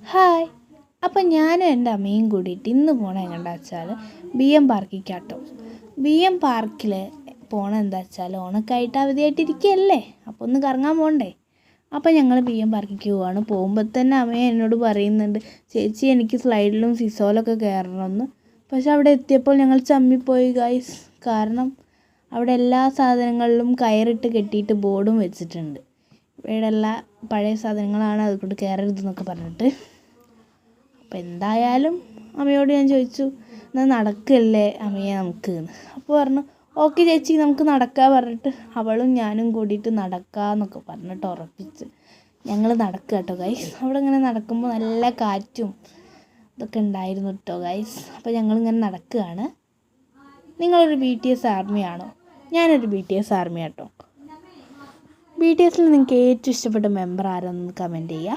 Hi. അപ്പം ഞാനും എൻ്റെ അമ്മയും കൂടിയിട്ട് ഇന്ന് പോണത് എങ്ങോട്ടാ വെച്ചാൽ BM പാർക്കിക്കാട്ടോ. BM പാർക്കിൽ പോണത് എന്താ വെച്ചാൽ ഓണക്കായിട്ട് അവധിയായിട്ടിരിക്കുകയല്ലേ, അപ്പോൾ ഒന്ന് കറങ്ങാൻ പോകണ്ടേ. അപ്പോൾ ഞങ്ങൾ BM പാർക്കിലേക്ക് പോവാണ്. പോകുമ്പോൾ തന്നെ അമ്മ എന്നോട് പറയുന്നുണ്ട്, ചേച്ചി എനിക്ക് സ്ലൈഡിലും സിസോലൊക്കെ കയറണമെന്ന്. പക്ഷെ അവിടെ എത്തിയപ്പോൾ ഞങ്ങൾ ചമ്മിപ്പോയി ഗൈസ്. കാരണം അവിടെ എല്ലാ സാധനങ്ങളിലും കയറിട്ട് കെട്ടിയിട്ട് ബോർഡും വെച്ചിട്ടുണ്ട്, ഇവിടെ എല്ലാ പഴയ സാധനങ്ങളാണ്, അതുകൊണ്ട് കയറരുതെന്നൊക്കെ പറഞ്ഞിട്ട്. അപ്പോൾ എന്തായാലും അമ്മയോട് ഞാൻ ചോദിച്ചു, എന്നാൽ നടക്കല്ലേ അമ്മയെ നമുക്ക് എന്ന്. അപ്പോൾ പറഞ്ഞു ഓക്കെ ചേച്ചി നമുക്ക് നടക്കാം പറഞ്ഞിട്ട് അവളും ഞാനും കൂടിയിട്ട് നടക്കാമെന്നൊക്കെ പറഞ്ഞിട്ട് ഉറപ്പിച്ച് ഞങ്ങൾ നടക്കുക കേട്ടോ ഗൈസ്. അവിടെ ഇങ്ങനെ നടക്കുമ്പോൾ നല്ല കാറ്റും ഇതൊക്കെ ഉണ്ടായിരുന്നു കേട്ടോ ഗൈസ്. അപ്പോൾ ഞങ്ങളിങ്ങനെ നടക്കുകയാണ്. നിങ്ങളൊരു BTS ആർമിയാണോ? ഞാനൊരു BTS ആർമി കേട്ടോ. BTSൽ നിങ്ങൾക്ക് ഏറ്റവും ഇഷ്ടപ്പെട്ട മെമ്പർ ആരാണെന്ന് കമൻറ്റ് ചെയ്യുക.